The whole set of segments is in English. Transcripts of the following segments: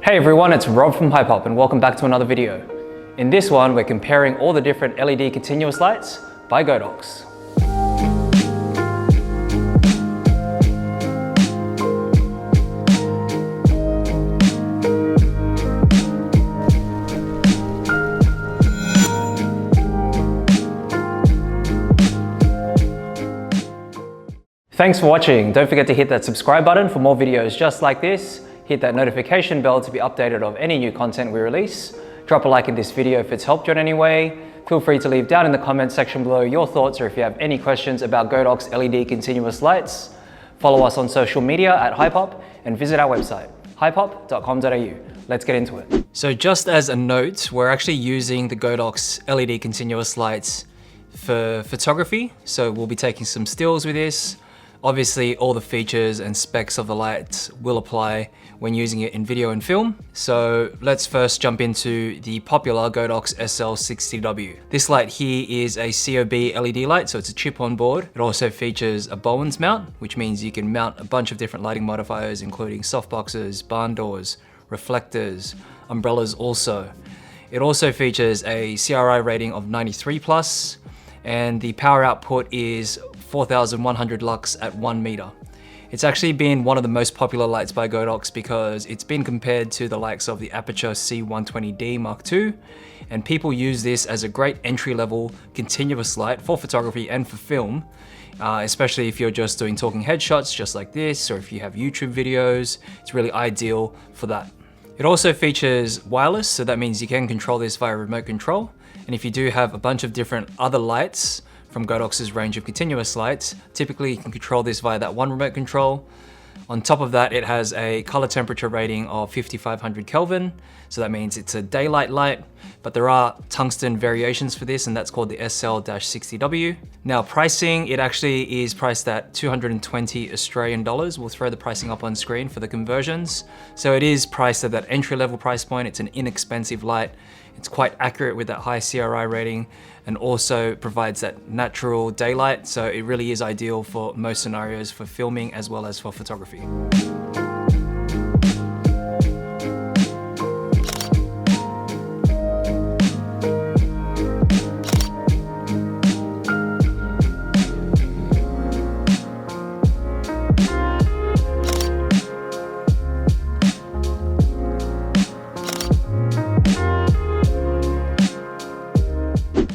Hey everyone, it's Rob from Hypop and welcome back to another video. In this one, we're comparing all the different LED continuous lights by Godox. Thanks for watching. Don't forget to hit that subscribe button for more videos just like this. Hit that notification bell to be updated of any new content we release. Drop a like in this video if it's helped you in any way. Feel free to leave down in the comments section below your thoughts or if you have any questions about Godox LED continuous lights. Follow us on social media at Hypop and visit our website, hypop.com.au. Let's get into it. So just as a note, we're actually using the Godox LED continuous lights for photography. So we'll be taking some stills with this. Obviously, all the features and specs of the lights will apply when using it in video and film. So let's first jump into the popular Godox SL60W. This light here is a COB LED light, so it's a chip on board. It also features a Bowens mount, which means you can mount a bunch of different lighting modifiers, including softboxes, barn doors, reflectors, umbrellas also. It also features a CRI rating of 93+, and the power output is 4,100 lux at 1 meter. It's actually been one of the most popular lights by Godox because it's been compared to the likes of the Aputure C120D Mark II, and people use this as a great entry-level continuous light for photography and for film, especially if you're just doing talking headshots just like this, or if you have YouTube videos, it's really ideal for that. It also features wireless, so that means you can control this via remote control. And if you do have a bunch of different other lights from Godox's range of continuous lights, typically you can control this via that one remote control. On top of that, it has a color temperature rating of 5500 Kelvin. So that means it's a daylight light, but there are tungsten variations for this, and that's called the SL-60W. Now pricing, it actually is priced at 220 Australian dollars. We'll throw the pricing up on screen for the conversions. So it is priced at that entry-level price point. It's an inexpensive light. It's quite accurate with that high CRI rating and also provides that natural daylight. So it really is ideal for most scenarios for filming as well as for photography.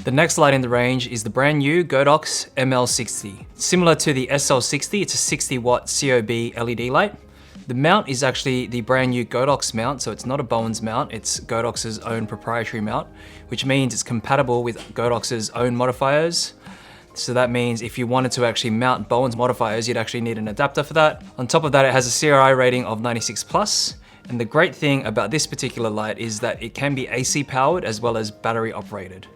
The next light in the range is the brand new Godox ML60. Similar to the SL60, it's a 60 watt COB LED light. The mount is actually the brand new Godox mount, so it's not a Bowens mount, it's Godox's own proprietary mount, which means it's compatible with Godox's own modifiers. So that means if you wanted to actually mount Bowens modifiers, you'd actually need an adapter for that. On top of that, it has a CRI rating of 96+. And the great thing about this particular light is that it can be AC powered as well as battery operated.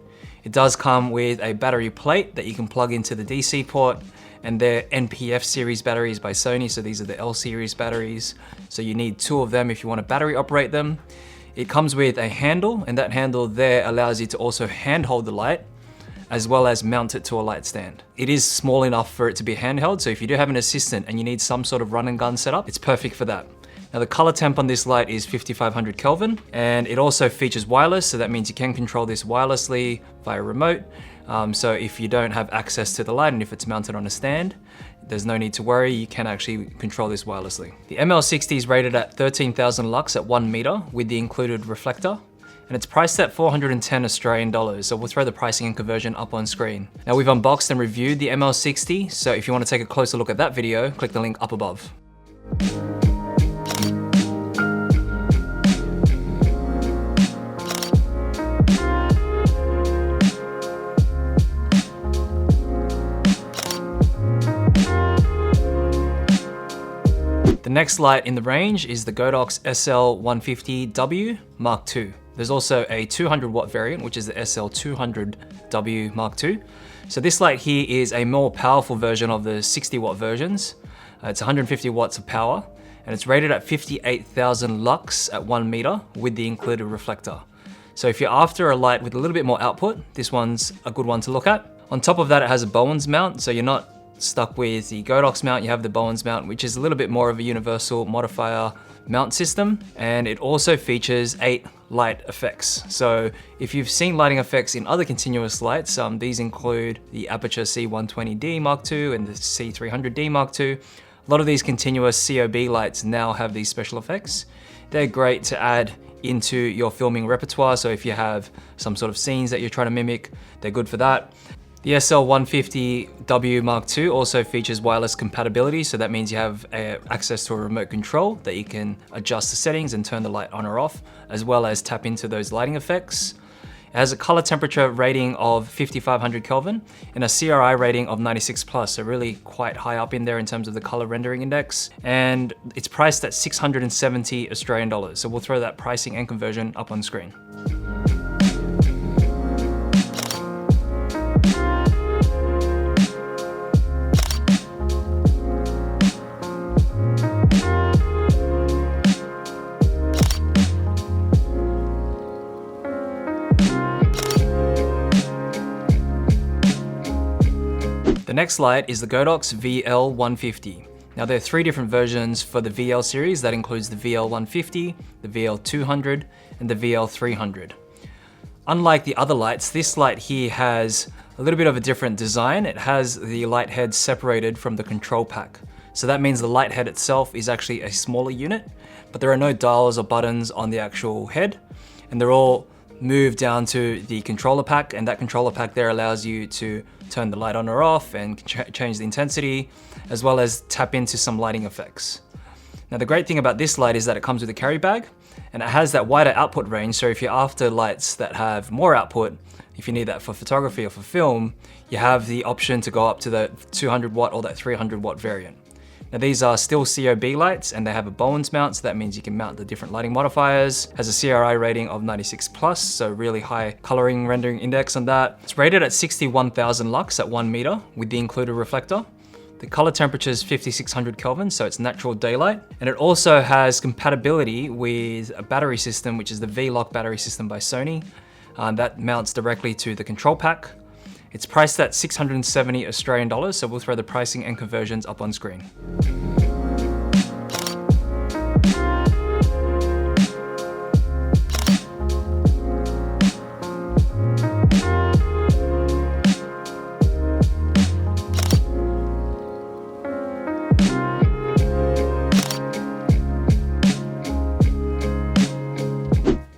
It does come with a battery plate that you can plug into the DC port, and they're NPF series batteries by Sony, so these are the L series batteries. So you need 2 of them if you want to battery operate them. It comes with a handle, and that handle there allows you to also handhold the light, as well as mount it to a light stand. It is small enough for it to be handheld, so if you do have an assistant and you need some sort of run and gun setup, it's perfect for that. Now the color temp on this light is 5500 Kelvin, and it also features wireless, so that means you can control this wirelessly via remote. So if you don't have access to the light and if it's mounted on a stand, there's no need to worry, you can actually control this wirelessly. The ML60 is rated at 13,000 lux at 1 meter with the included reflector, and it's priced at 410 Australian dollars, so we'll throw the pricing and conversion up on screen. Now we've unboxed and reviewed the ML60, so if you want to take a closer look at that video, click the link up above. The next light in the range is the Godox SL150W Mark II. There's also a 200 watt variant, which is the SL200W Mark II. So this light here is a more powerful version of the 60 watt versions. It's 150 watts of power, and it's rated at 58,000 lux at 1 meter with the included reflector. So if you're after a light with a little bit more output, this one's a good one to look at. On top of that, it has a Bowens mount, so you're not stuck with the Godox mount, you have the Bowens mount, which is a little bit more of a universal modifier mount system. And it also features 8 light effects. So if you've seen lighting effects in other continuous lights, these include the Aputure C120D Mark II and the C300D Mark II. A lot of these continuous COB lights now have these special effects. They're great to add into your filming repertoire. So if you have some sort of scenes that you're trying to mimic, they're good for that. The SL150W Mark II also features wireless compatibility, so that means you have access to a remote control that you can adjust the settings and turn the light on or off, as well as tap into those lighting effects. It has a color temperature rating of 5500 Kelvin and a CRI rating of 96+, so really quite high up in there in terms of the color rendering index. And it's priced at 670 Australian dollars. So we'll throw that pricing and conversion up on screen. The next light is the Godox VL150. Now there are 3 different versions for the VL series. That includes the VL150, the VL200, and the VL300. Unlike the other lights, this light here has a little bit of a different design. It has the light head separated from the control pack. So that means the light head itself is actually a smaller unit, but there are no dials or buttons on the actual head, and they're all moved down to the controller pack, and that controller pack there allows you to turn the light on or off and change the intensity, as well as tap into some lighting effects. Now the great thing about this light is that it comes with a carry bag, and it has that wider output range, so if you're after lights that have more output, if you need that for photography or for film, you have the option to go up to the 200 watt or that 300 watt variant. Now these are still COB lights and they have a Bowens mount, so that means you can mount the different lighting modifiers. Has a CRI rating of 96+, so really high coloring rendering index on that. It's rated at 61,000 lux at 1 meter with the included reflector. The color temperature is 5600 Kelvin, so it's natural daylight. And it also has compatibility with a battery system, which is the V-Lock battery system by Sony. That mounts directly to the control pack. It's priced at 670 Australian dollars, so we'll throw the pricing and conversions up on screen.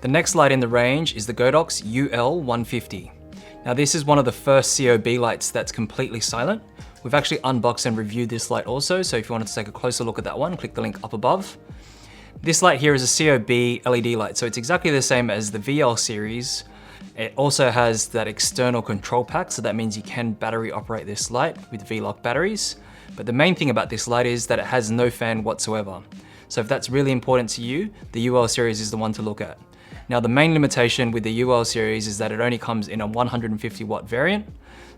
The next light in the range is the Godox UL150. Now this is one of the first COB lights that's completely silent. We've actually unboxed and reviewed this light also, so if you wanted to take a closer look at that one, click the link up above. This light here is a COB LED light, so it's exactly the same as the VL series. It also has that external control pack, so that means you can battery operate this light with V-Lock batteries. But the main thing about this light is that it has no fan whatsoever. So if that's really important to you, the UL series is the one to look at. Now the main limitation with the UL series is that it only comes in a 150 watt variant.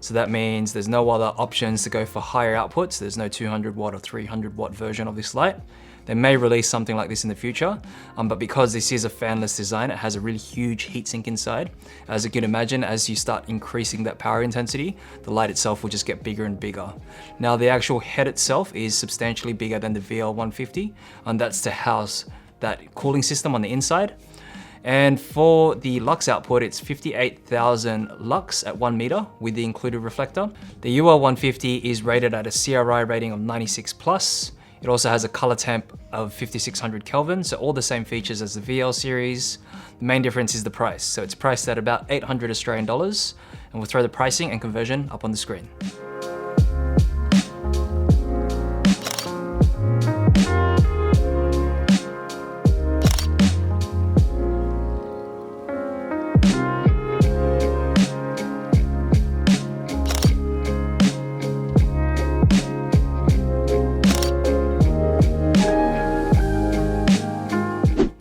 So that means there's no other options to go for higher outputs. There's no 200 watt or 300 watt version of this light. They may release something like this in the future, but because this is a fanless design, it has a really huge heatsink inside. As you can imagine, as you start increasing that power intensity, the light itself will just get bigger and bigger. Now the actual head itself is substantially bigger than the VL150, and that's to house that cooling system on the inside. And for the lux output, it's 58,000 lux at 1 meter with the included reflector. The UL150 is rated at a CRI rating of 96+. It also has a color temp of 5600 Kelvin, so all the same features as the VL series. The main difference is the price. So it's priced at about 800 Australian dollars, and we'll throw the pricing and conversion up on the screen.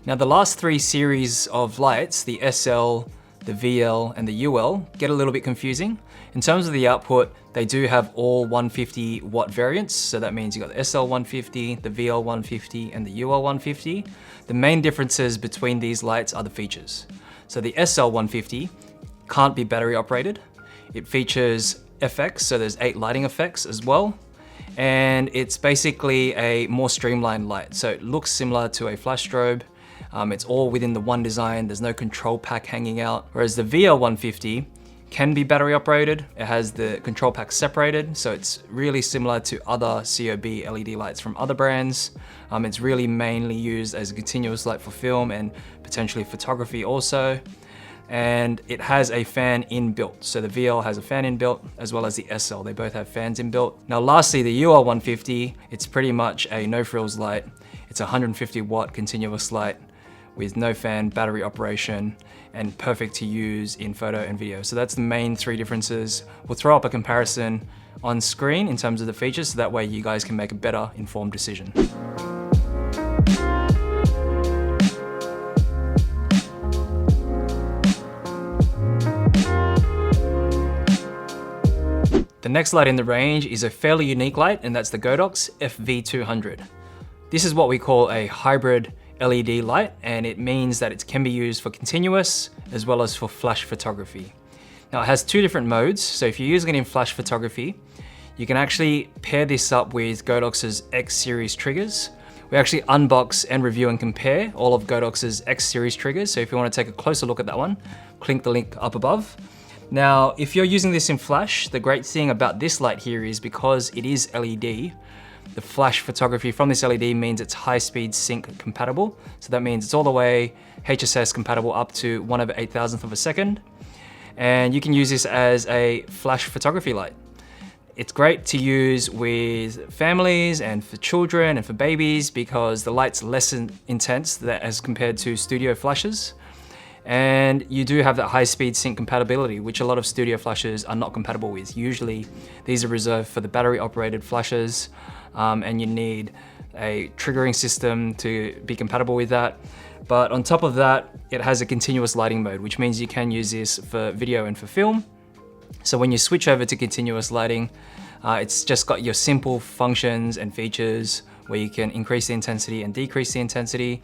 Now the last 3 series of lights, the SL, the VL, and the UL, get a little bit confusing. In terms of the output, they do have all 150 watt variants. So that means you got the SL150, the VL150, and the UL150. The main differences between these lights are the features. So the SL150 can't be battery operated. It features FX, so there's 8 lighting effects as well. And it's basically a more streamlined light. So it looks similar to a flash strobe. It's all within the one design. There's no control pack hanging out. Whereas the VL150 can be battery operated. It has the control pack separated. So it's really similar to other COB LED lights from other brands. It's really mainly used as a continuous light for film and potentially photography also. And it has a fan inbuilt. So the VL has a fan inbuilt as well as the SL. They both have fans inbuilt. Now lastly, the UL150, it's pretty much a no frills light. It's a 150 watt continuous light with no fan, battery operation, and perfect to use in photo and video. So that's the main three differences. We'll throw up a comparison on screen in terms of the features, so that way you guys can make a better informed decision. The next light in the range is a fairly unique light, and that's the Godox FV200. This is what we call a hybrid LED light, and it means that it can be used for continuous as well as for flash photography. Now it has two different modes, so if you're using it in flash photography, you can actually pair this up with Godox's X series triggers. We actually unbox and review and compare all of Godox's X series triggers, so if you want to take a closer look at that one, click the link up above. Now, if you're using this in flash, the great thing about this light here is because it is LED, the flash photography from this LED means it's high-speed sync compatible. So that means it's all the way HSS compatible up to 1/8,000th of a second. And you can use this as a flash photography light. It's great to use with families and for children and for babies because the light's less intense as compared to studio flashes. And you do have that high-speed sync compatibility, which a lot of studio flashes are not compatible with. Usually, these are reserved for the battery-operated flashes, and you need a triggering system to be compatible with that. But on top of that, it has a continuous lighting mode, which means you can use this for video and for film. So when you switch over to continuous lighting, it's just got your simple functions and features where you can increase the intensity and decrease the intensity.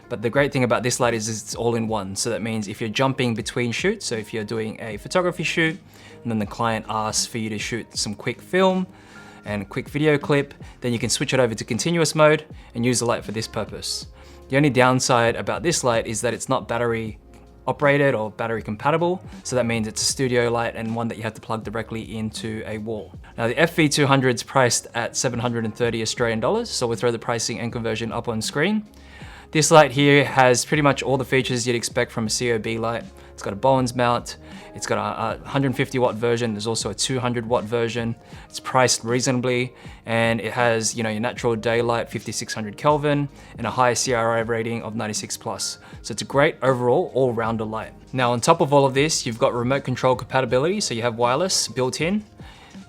But the great thing about this light is it's all in one. So that means if you're jumping between shoots, so if you're doing a photography shoot, and then the client asks for you to shoot some quick film and a quick video clip, then you can switch it over to continuous mode and use the light for this purpose. The only downside about this light is that it's not battery operated or battery compatible. So that means it's a studio light and one that you have to plug directly into a wall. Now the FV200 is priced at 730 Australian dollars. So we'll throw the pricing and conversion up on screen. This light here has pretty much all the features you'd expect from a COB light. It's got a Bowens mount, it's got a 150 watt version, there's also a 200 watt version. It's priced reasonably, and it has, you know, your natural daylight 5600 Kelvin and a high CRI rating of 96 plus. So it's a great overall all-rounder light. Now on top of all of this, you've got remote control compatibility, so you have wireless built in.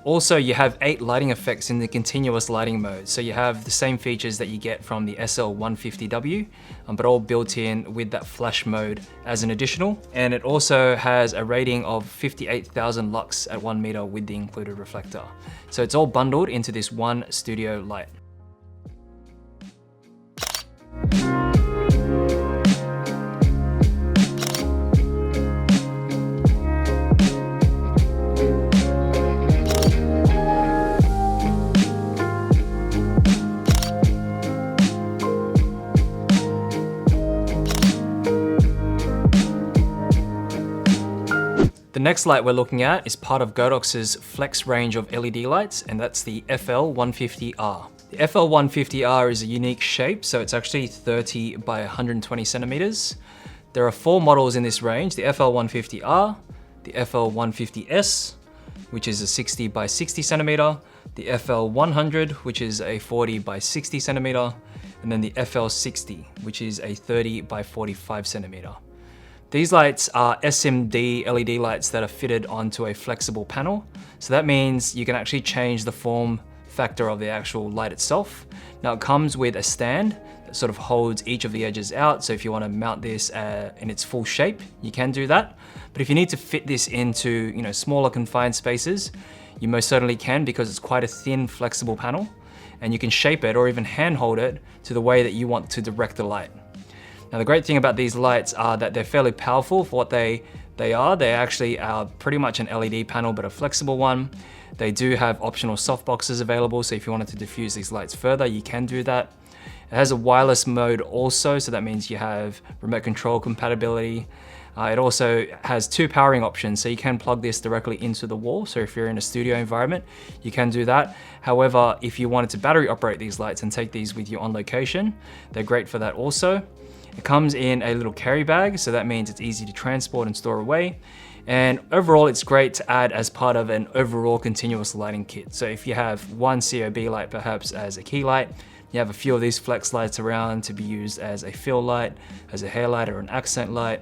Also, you have 8 lighting effects in the continuous lighting mode. So you have the same features that you get from the SL150W, but all built in with that flash mode as an additional. And it also has a rating of 58,000 lux at 1 meter with the included reflector. So it's all bundled into this one studio light. The next light we're looking at is part of Godox's Flex range of LED lights, and that's the FL150R. The FL150R is a unique shape, so it's actually 30 by 120 centimeters. There are 4 models in this range: the FL150R, the FL150S, which is a 60 by 60 centimeter, the FL100, which is a 40 by 60 centimeter, and then the FL60, which is a 30 by 45 centimeter. These lights are SMD LED lights that are fitted onto a flexible panel. So that means you can actually change the form factor of the actual light itself. Now it comes with a stand that sort of holds each of the edges out. So if you want to mount this in its full shape, you can do that. But if you need to fit this into, you know, smaller confined spaces, you most certainly can, because it's quite a thin, flexible panel, and you can shape it or even hand hold it to the way that you want to direct the light. Now the great thing about these lights are that they're fairly powerful for what they They actually are pretty much an LED panel, but a flexible one. They do have optional softboxes available, so if you wanted to diffuse these lights further, you can do that. It has a wireless mode also, so that means you have remote control compatibility. It also has 2 powering options, so you can plug this directly into the wall. So if you're in a studio environment, you can do that. However, if you wanted to battery operate these lights and take these with you on location, they're great for that also. It comes in a little carry bag, so that means it's easy to transport and store away. And overall, it's great to add as part of an overall continuous lighting kit. So if you have one COB light perhaps as a key light, you have a few of these flex lights around to be used as a fill light, as a hair light or an accent light,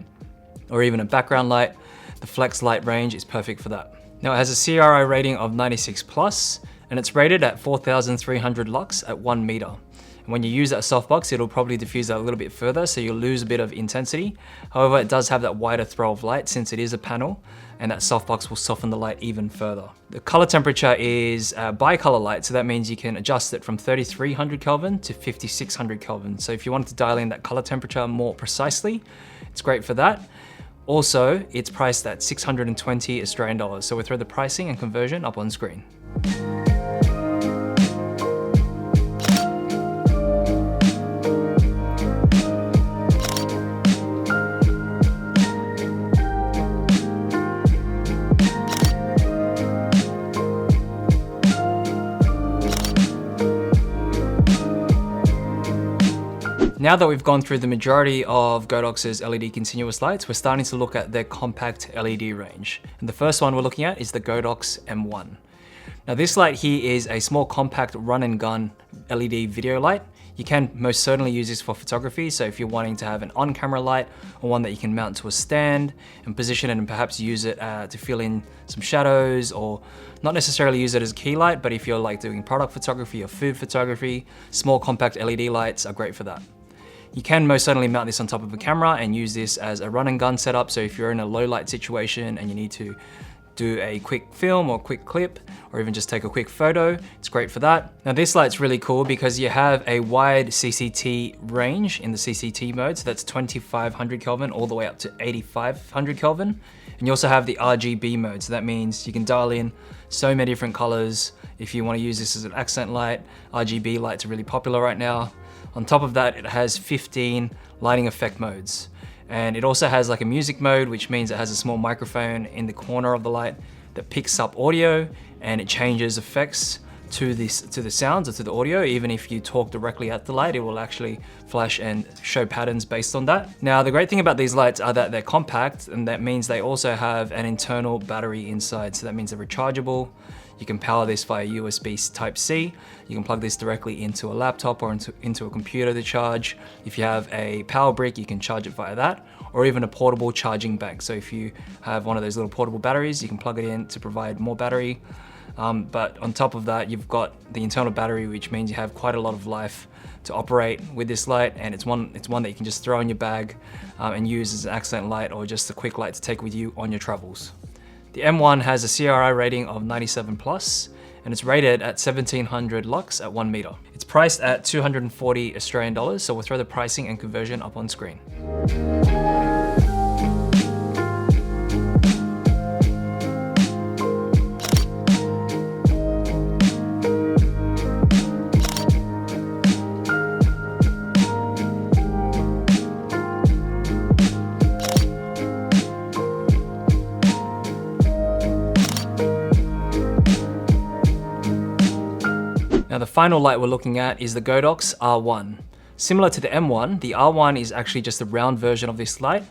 or even a background light, the flex light range is perfect for that. Now it has a CRI rating of 96+, and it's rated at 4,300 lux at 1 meter. And when you use that softbox, it'll probably diffuse that a little bit further, so you'll lose a bit of intensity. However, it does have that wider throw of light since it is a panel, and that softbox will soften the light even further. The color temperature is a bicolor light, so that means you can adjust it from 3300 Kelvin to 5600 Kelvin. So if you wanted to dial in that color temperature more precisely, it's great for that. Also, it's priced at 620 Australian dollars. So we'll throw the pricing and conversion up on screen. Now that we've gone through the majority of Godox's LED continuous lights, we're starting to look at their compact LED range. And the first one we're looking at is the Godox M1. Now this light here is a small compact run and gun LED video light. You can most certainly use this for photography. So if you're wanting to have an on-camera light or one that you can mount to a stand and position it and perhaps use it to fill in some shadows, or not necessarily use it as a key light, but if you're like doing product photography or food photography, small compact LED lights are great for that. You can most certainly mount this on top of a camera and use this as a run and gun setup. So if you're in a low light situation and you need to do a quick film or quick clip, or even just take a quick photo, it's great for that. Now this light's really cool because you have a wide CCT range in the CCT mode. So that's 2500 Kelvin all the way up to 8500 Kelvin. And you also have the RGB mode. So that means you can dial in so many different colors. If you want to use this as an accent light, RGB lights are really popular right now. On top of that, it has 15 lighting effect modes. And it also has like a music mode, which means it has a small microphone in the corner of the light that picks up audio, and it changes effects to the sounds or to the audio. Even if you talk directly at the light, it will actually flash and show patterns based on that. Now, the great thing about these lights are that they're compact, and that means they also have an internal battery inside. So that means they're rechargeable. You can power this via USB Type-C. You can plug this directly into a laptop or into a computer to charge. If you have a power brick, you can charge it via that, or even a portable charging bank. So if you have one of those little portable batteries, you can plug it in to provide more battery. But on top of that, you've got the internal battery, which means you have quite a lot of life to operate with this light, and it's one that you can just throw in your bag and use as an accent light or just a quick light to take with you on your travels. The M1 has a CRI rating of 97+, and it's rated at 1700 lux at 1 meter. It's priced at 240 Australian dollars, so we'll throw the pricing and conversion up on screen. Now the final light we're looking at is the Godox R1. Similar to the M1, the R1 is actually just a round version of this light.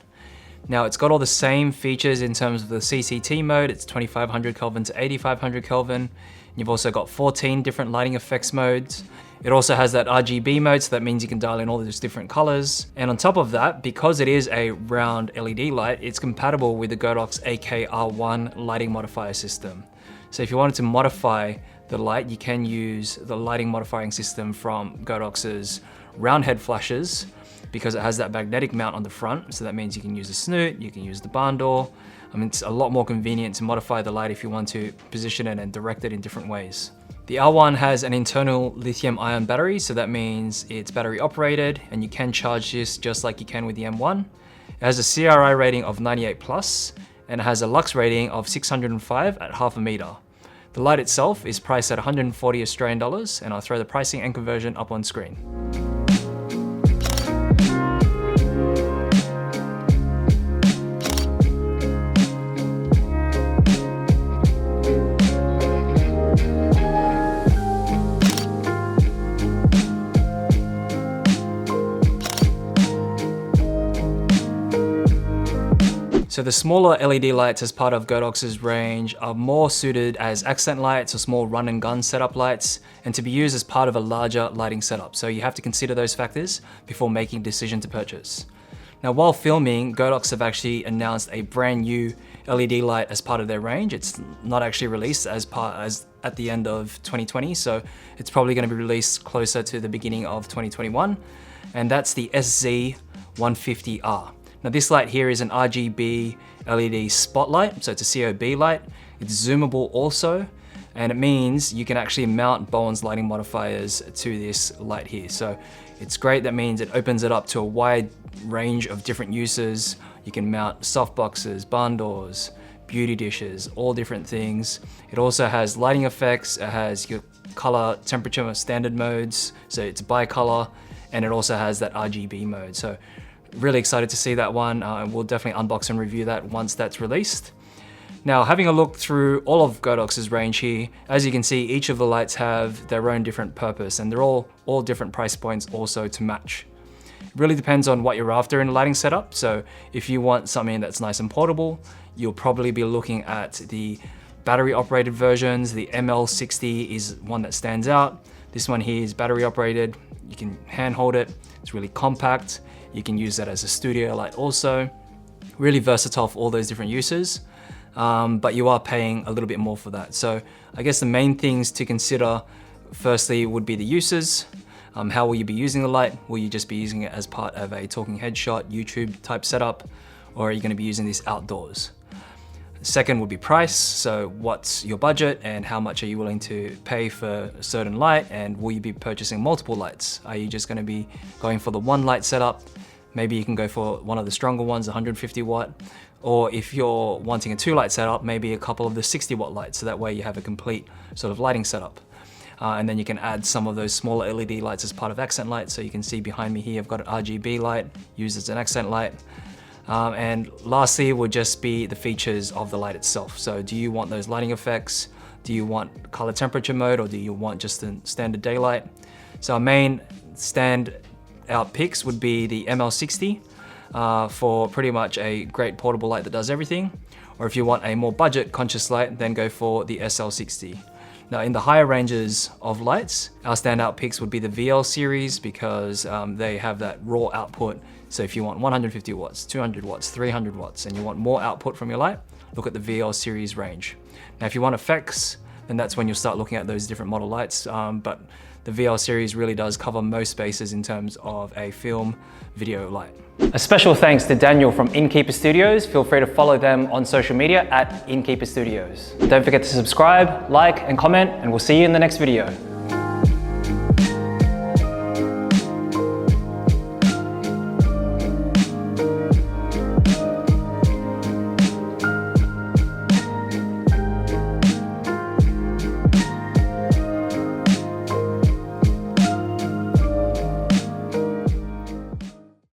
Now it's got all the same features in terms of the CCT mode. It's 2500 Kelvin to 8500 Kelvin. And you've also got 14 different lighting effects modes. It also has that RGB mode, so that means you can dial in all those different colors. And on top of that, because it is a round LED light, it's compatible with the Godox AK-R1 lighting modifier system. So if you wanted to modify the light, you can use the lighting modifying system from Godox's round head flashes, because it has that magnetic mount on the front. So that means you can use the snoot, you can use the barn door. I mean, it's a lot more convenient to modify the light if you want to position it and direct it in different ways. The R1 has an internal lithium-ion battery, so that means it's battery operated, and you can charge this just like you can with the M1. It has a CRI rating of 98+, and it has a lux rating of 605 at half a meter. The light itself is priced at 140 Australian dollars, and I'll throw the pricing and conversion up on screen. So the smaller LED lights as part of Godox's range are more suited as accent lights or small run and gun setup lights, and to be used as part of a larger lighting setup. So you have to consider those factors before making a decision to purchase. Now, while filming, Godox have actually announced a brand new LED light as part of their range. It's not actually released as at the end of 2020, so it's probably going to be released closer to the beginning of 2021, and that's the SZ150R. Now this light here is an RGB LED spotlight, so it's a COB light. It's zoomable also, and it means you can actually mount Bowens lighting modifiers to this light here. So it's great. That means it opens it up to a wide range of different uses. You can mount softboxes, barn doors, beauty dishes, all different things. It also has lighting effects. It has your color, temperature, standard modes. So it's bicolor, and it also has that RGB mode. So really excited to see that one. We'll definitely unbox and review that once that's released. Now, having a look through all of Godox's range here, as you can see, each of the lights have their own different purpose, and they're all different price points also to match. It really depends on what you're after in a lighting setup. So if you want something that's nice and portable, you'll probably be looking at the battery operated versions. The ML60 is one that stands out. This one here is battery operated. You can handhold it. It's really compact. You can use that as a studio light also. Really versatile for all those different uses, but you are paying a little bit more for that. So I guess the main things to consider firstly would be the uses. How will you be using the light? Will you just be using it as part of a talking headshot, YouTube type setup, or are you going to be using this outdoors? Second would be price. So what's your budget and how much are you willing to pay for a certain light, and will you be purchasing multiple lights? Are you just going to be going for the one light setup? Maybe you can go for one of the stronger ones, 150 watt, or if you're wanting a 2-light setup, maybe a couple of the 60 watt lights, so that way you have a complete sort of lighting setup. And then you can add some of those smaller LED lights as part of accent lights. So you can see behind me here, I've got an RGB light used as an accent light. And lastly would just be the features of the light itself. So do you want those lighting effects? Do you want color temperature mode, or do you want just a standard daylight? So our main standout picks would be the ML60 for pretty much a great portable light that does everything. Or if you want a more budget conscious light, then go for the SL60. Now in the higher ranges of lights, our standout picks would be the VL series, because they have that raw output. So if you want 150 watts, 200 watts, 300 watts, and you want more output from your light, look at the VL series range. Now if you want effects, then that's when you'll start looking at those different model lights. But the VL series really does cover most bases in terms of a film video light. A special thanks to Daniel from Innkeeper Studios. Feel free to follow them on social media at Innkeeper Studios. Don't forget to subscribe, like, and comment, and we'll see you in the next video.